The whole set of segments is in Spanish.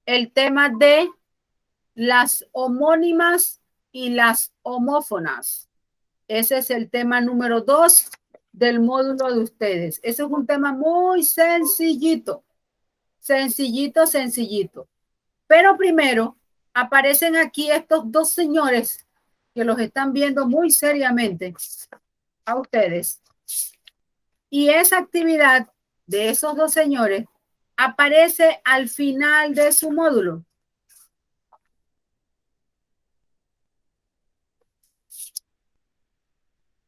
el tema de las homónimas y las homófonas. Ese es el tema número 2 del módulo de ustedes. Ese es un tema muy sencillito, sencillito, sencillito. Pero primero aparecen aquí estos dos señores que los están viendo muy seriamente a ustedes. Y esa actividad de esos dos señores aparece al final de su módulo.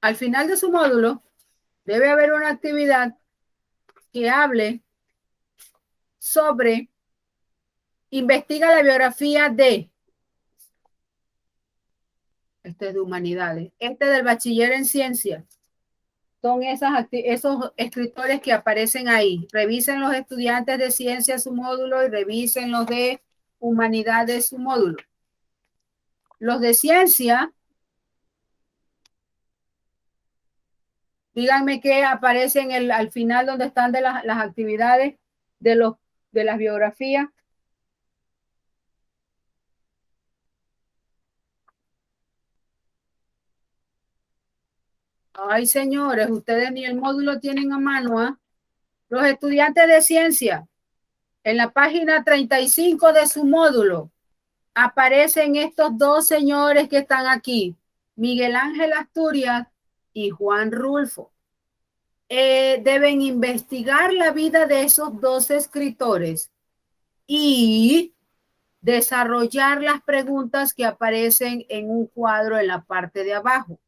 Al final de su módulo debe haber una actividad que hable sobre investiga la biografía de este es de humanidades, este del bachiller en ciencias. Son esos escritores que aparecen ahí. Revisen los estudiantes de ciencias su módulo y revisen los de humanidades su módulo. Los de ciencia, díganme qué aparece al final donde están de las actividades de las biografías. Ay, señores, ustedes ni el módulo tienen a mano, ¿ah? Los estudiantes de ciencia, en la página 35 de su módulo, aparecen estos dos señores que están aquí, Miguel Ángel Asturias y Juan Rulfo. Deben investigar la vida de esos dos escritores y desarrollar las preguntas que aparecen en un cuadro en la parte de abajo.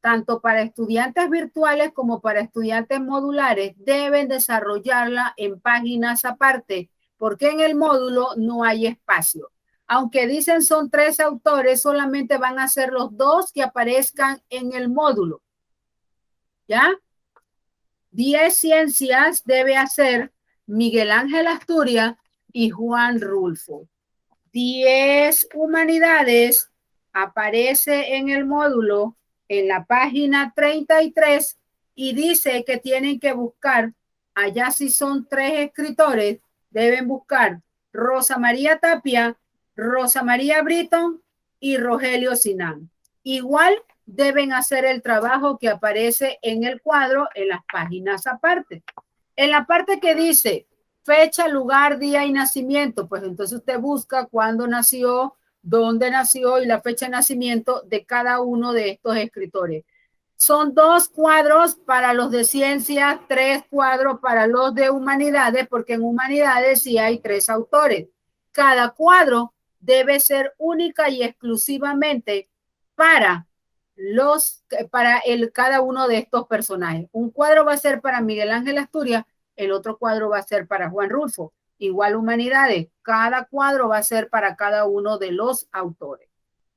Tanto para estudiantes virtuales como para estudiantes modulares, deben desarrollarla en páginas aparte, porque en el módulo no hay espacio. Aunque dicen son 3 autores, solamente van a ser los 2 que aparezcan en el módulo. ¿Ya? 10 ciencias debe hacer Miguel Ángel Asturias y Juan Rulfo. 10 humanidades aparece en el módulo en la página 33 y dice que tienen que buscar, allá si son 3 escritores, deben buscar Rosa María Tapia, Rosa María Britton y Rogelio Sinán. Igual deben hacer el trabajo que aparece en el cuadro en las páginas aparte. En la parte que dice fecha, lugar, día y nacimiento, pues entonces usted busca cuándo nació, dónde nació y la fecha de nacimiento de cada uno de estos escritores. Son 2 cuadros para los de ciencias, 3 cuadros para los de humanidades, porque en humanidades sí hay 3 autores. Cada cuadro debe ser única y exclusivamente para cada uno de estos personajes. Un cuadro va a ser para Miguel Ángel Asturias, el otro cuadro va a ser para Juan Rulfo. Igual humanidades, cada cuadro va a ser para cada uno de los autores.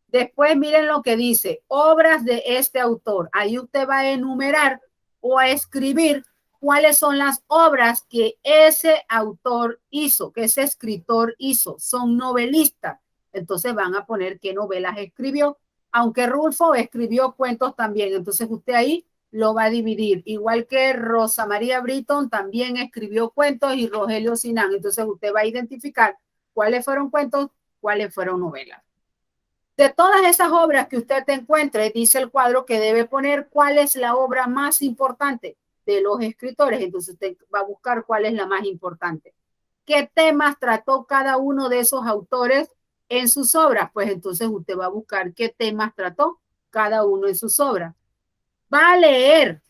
Después miren lo que dice, obras de este autor. Ahí usted va a enumerar o a escribir cuáles son las obras que ese autor hizo, que ese escritor hizo. Son novelistas. Entonces van a poner qué novelas escribió. Aunque Rulfo escribió cuentos también. Entonces usted ahí lo va a dividir. Igual que Rosa María Britton también escribió cuentos y Rogelio Sinán. Entonces usted va a identificar cuáles fueron cuentos, cuáles fueron novelas. De todas esas obras que usted te encuentre, dice el cuadro que debe poner cuál es la obra más importante de los escritores. Entonces usted va a buscar cuál es la más importante. ¿Qué temas trató cada uno de esos autores en sus obras? Pues entonces usted va a buscar qué temas trató cada uno en sus obras. Va a leer,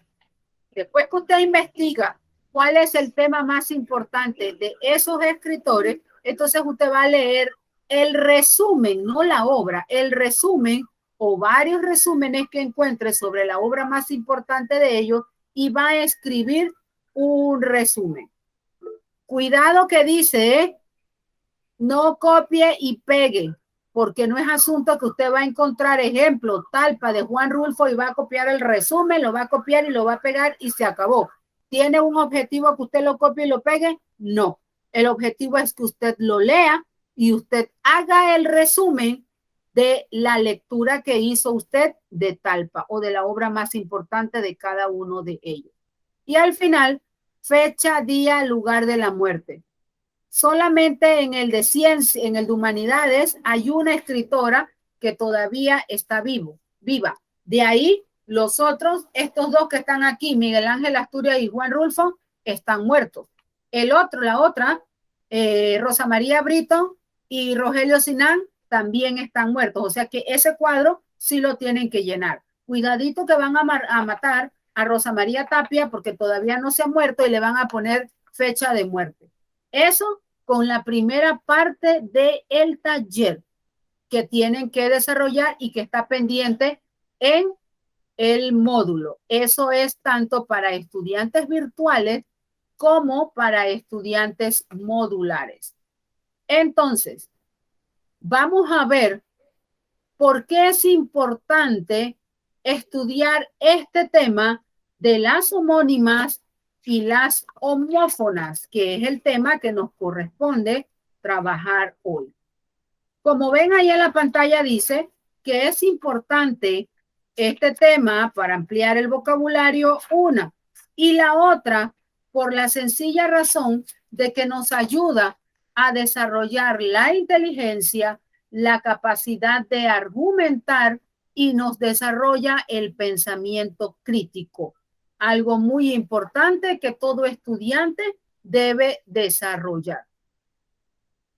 después que usted investiga cuál es el tema más importante de esos escritores, entonces usted va a leer el resumen, no la obra, el resumen o varios resúmenes que encuentre sobre la obra más importante de ellos y va a escribir un resumen. Cuidado que dice, no copie y pegue, porque no es asunto que usted va a encontrar ejemplo, talpa de Juan Rulfo y va a copiar el resumen, lo va a copiar y lo va a pegar y se acabó. ¿Tiene un objetivo que usted lo copie y lo pegue? No. El objetivo es que usted lo lea y usted haga el resumen de la lectura que hizo usted de talpa o de la obra más importante de cada uno de ellos. Y al final, fecha, día, lugar de la muerte. Solamente en el de ciencia, en el de humanidades, hay una escritora que todavía está viva. De ahí, los otros, estos dos que están aquí, Miguel Ángel Asturias y Juan Rulfo, están muertos. El otro, la otra, Rosa María Brito y Rogelio Sinán, también están muertos. O sea que ese cuadro sí lo tienen que llenar. Cuidadito que van a matar a Rosa María Tapia porque todavía no se ha muerto y le van a poner fecha de muerte. Eso con la primera parte del taller que tienen que desarrollar y que está pendiente en el módulo. Eso es tanto para estudiantes virtuales como para estudiantes modulares. Entonces, vamos a ver por qué es importante estudiar este tema de las homónimas y las homófonas, que es el tema que nos corresponde trabajar hoy. Como ven ahí en la pantalla dice que es importante este tema para ampliar el vocabulario, una, y la otra por la sencilla razón de que nos ayuda a desarrollar la inteligencia, la capacidad de argumentar y nos desarrolla el pensamiento crítico. Algo muy importante que todo estudiante debe desarrollar.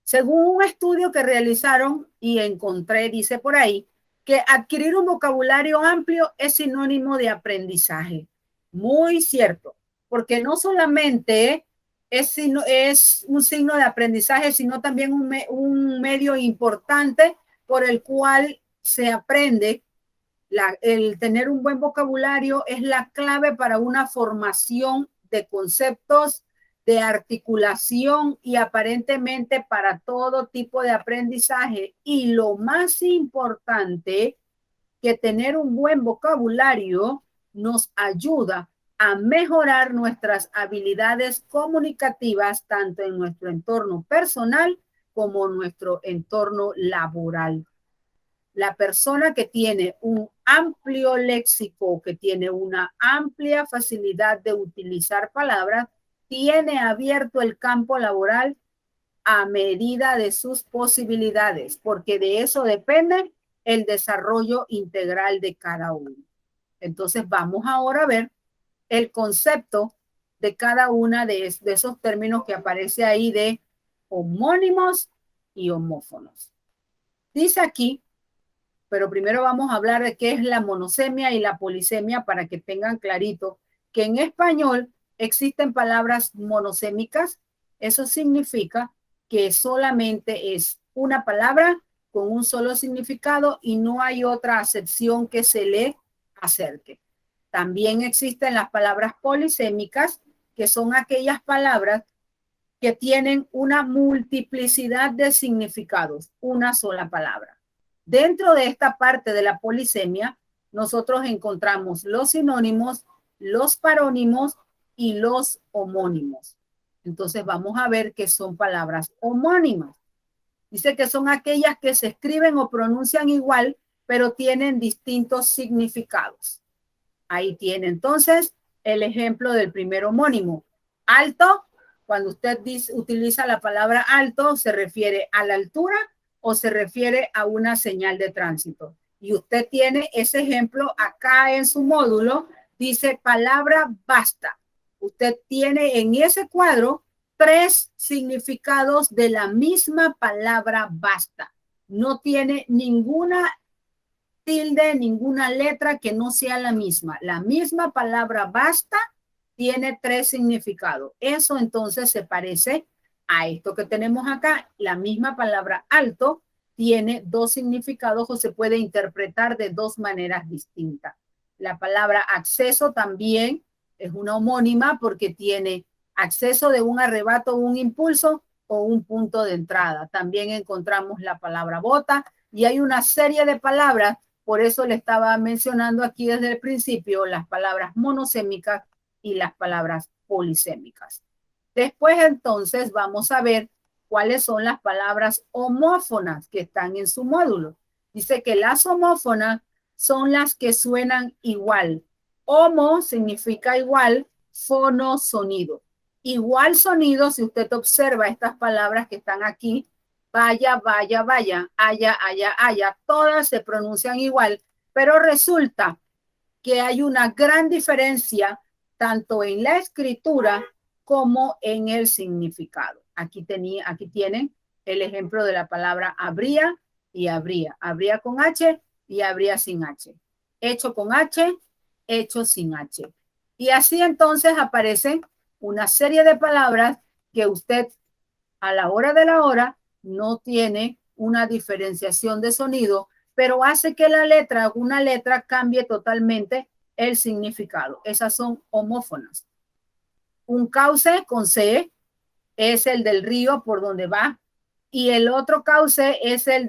Según un estudio que realizaron y encontré, dice por ahí, que adquirir un vocabulario amplio es sinónimo de aprendizaje. Muy cierto, porque no solamente es un signo de aprendizaje, sino también un medio importante por el cual se aprende. El tener un buen vocabulario es la clave para una formación de conceptos, de articulación y aparentemente para todo tipo de aprendizaje. Y lo más importante, que tener un buen vocabulario nos ayuda a mejorar nuestras habilidades comunicativas tanto en nuestro entorno personal como en nuestro entorno laboral. La persona que tiene un amplio léxico, que tiene una amplia facilidad de utilizar palabras, tiene abierto el campo laboral a medida de sus posibilidades, porque de eso depende el desarrollo integral de cada uno. Entonces vamos ahora a ver el concepto de cada una de esos términos que aparece ahí de homónimos y homófonos. Dice aquí, pero primero vamos a hablar de qué es la monosemia y la polisemia para que tengan clarito que en español existen palabras monosémicas. Eso significa que solamente es una palabra con un solo significado y no hay otra acepción que se le acerque. También existen las palabras polisémicas, que son aquellas palabras que tienen una multiplicidad de significados, una sola palabra. Dentro de esta parte de la polisemia, nosotros encontramos los sinónimos, los parónimos y los homónimos. Entonces vamos a ver qué son palabras homónimas. Dice que son aquellas que se escriben o pronuncian igual, pero tienen distintos significados. Ahí tiene entonces el ejemplo del primer homónimo. Alto, cuando usted utiliza la palabra alto, se refiere a la altura o se refiere a una señal de tránsito. Y usted tiene ese ejemplo acá en su módulo, dice palabra basta. Usted tiene en ese cuadro 3 significados de la misma palabra basta. No tiene ninguna tilde, ninguna letra que no sea la misma. La misma palabra basta tiene 3 significados. Eso entonces se parece a esto que tenemos acá. La misma palabra alto tiene 2 significados o se puede interpretar de 2 maneras distintas. La palabra acceso también es una homónima porque tiene acceso de un arrebato, un impulso o un punto de entrada. También encontramos la palabra bota y hay una serie de palabras. Por eso le estaba mencionando aquí desde el principio las palabras monosémicas y las palabras polisémicas. Después entonces vamos a ver cuáles son las palabras homófonas que están en su módulo. Dice que las homófonas son las que suenan igual. Homo significa igual, fono, sonido. Igual sonido, si usted observa estas palabras que están aquí, vaya, vaya, vaya, haya, haya, haya, todas se pronuncian igual, pero resulta que hay una gran diferencia tanto en la escritura como en el significado. Aquí tienen el ejemplo de la palabra habría y habría. Habría con H y habría sin H. Hecho con H, hecho sin H. Y así entonces aparecen una serie de palabras que usted a la hora de la hora no tiene una diferenciación de sonido, pero hace que una letra cambie totalmente el significado. Esas son homófonas. Un cauce con C es el del río por donde va y el otro cauce es el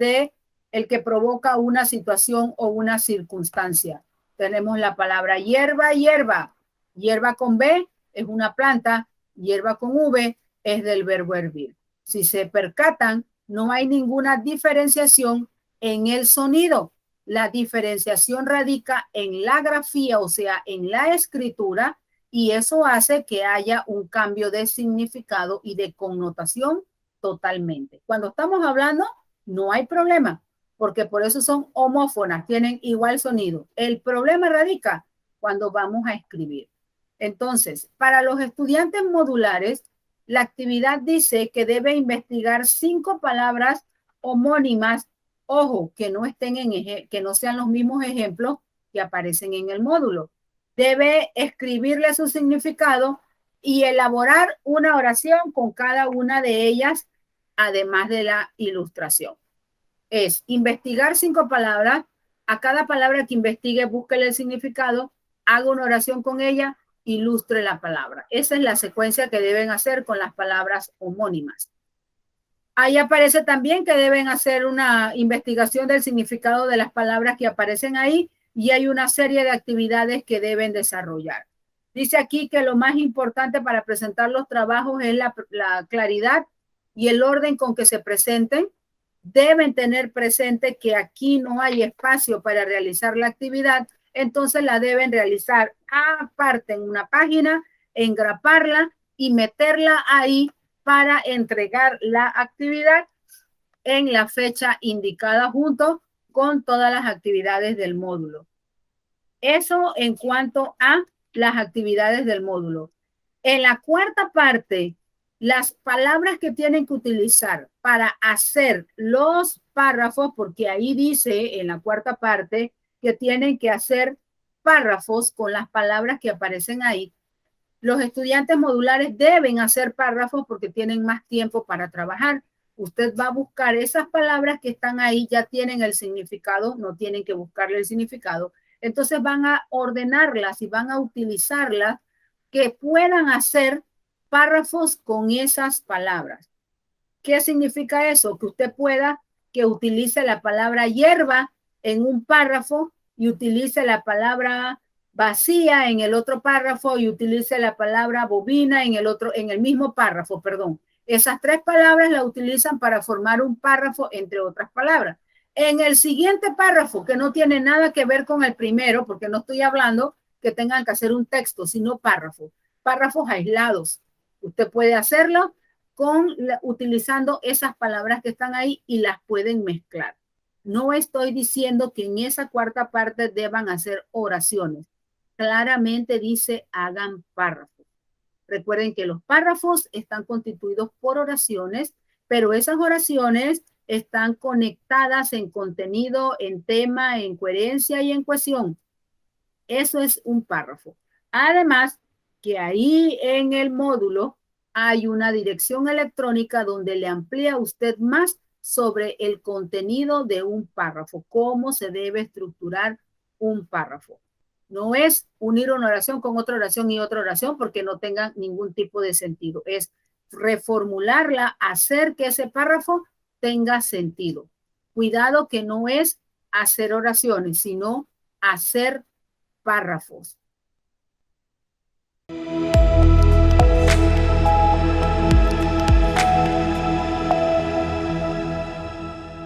que provoca una situación o una circunstancia. Tenemos la palabra hierba, hierba. Hierba con B es una planta, hierba con V es del verbo hervir. Si se percatan, no hay ninguna diferenciación en el sonido. La diferenciación radica en la grafía, o sea, en la escritura, y eso hace que haya un cambio de significado y de connotación totalmente. Cuando estamos hablando, no hay problema, porque por eso son homófonas, tienen igual sonido. El problema radica cuando vamos a escribir. Entonces, para los estudiantes modulares, la actividad dice que debe investigar 5 palabras homónimas, ojo, que no sean los mismos ejemplos que aparecen en el módulo. Debe escribirle su significado y elaborar una oración con cada una de ellas, además de la ilustración. Es investigar 5 palabras, a cada palabra que investigue, búsquele el significado, haga una oración con ella, ilustre la palabra. Esa es la secuencia que deben hacer con las palabras homónimas. Ahí aparece también que deben hacer una investigación del significado de las palabras que aparecen ahí y hay una serie de actividades que deben desarrollar. Dice aquí que lo más importante para presentar los trabajos es la claridad y el orden con que se presenten. Deben tener presente que aquí no hay espacio para realizar la actividad, entonces la deben realizar aparte en una página, engraparla y meterla ahí para entregar la actividad en la fecha indicada junto con todas las actividades del módulo. Eso en cuanto a las actividades del módulo. En la cuarta parte, las palabras que tienen que utilizar para hacer los párrafos, porque ahí dice en la cuarta parte que tienen que hacer párrafos con las palabras que aparecen ahí. Los estudiantes modulares deben hacer párrafos porque tienen más tiempo para trabajar. Usted va a buscar esas palabras que están ahí, ya tienen el significado, no tienen que buscarle el significado. Entonces van a ordenarlas y van a utilizarlas que puedan hacer párrafos con esas palabras. ¿Qué significa eso? Que usted que utilice la palabra hierba en un párrafo y utilice la palabra vacía en el otro párrafo y utilice la palabra bobina en el mismo párrafo, perdón. Esas 3 palabras la utilizan para formar un párrafo, entre otras palabras. En el siguiente párrafo, que no tiene nada que ver con el primero, porque no estoy hablando que tengan que hacer un texto, sino párrafos aislados. Usted puede hacerlo utilizando esas palabras que están ahí y las pueden mezclar. No estoy diciendo que en esa cuarta parte deban hacer oraciones. Claramente dice hagan párrafos. Recuerden que los párrafos están constituidos por oraciones, pero esas oraciones están conectadas en contenido, en tema, en coherencia y en cohesión. Eso es un párrafo. Además, que ahí en el módulo hay una dirección electrónica donde le amplía usted más sobre el contenido de un párrafo, cómo se debe estructurar un párrafo. No es unir una oración con otra oración y otra oración porque no tengan ningún tipo de sentido. Es reformularla, hacer que ese párrafo tenga sentido. Cuidado que no es hacer oraciones, sino hacer párrafos.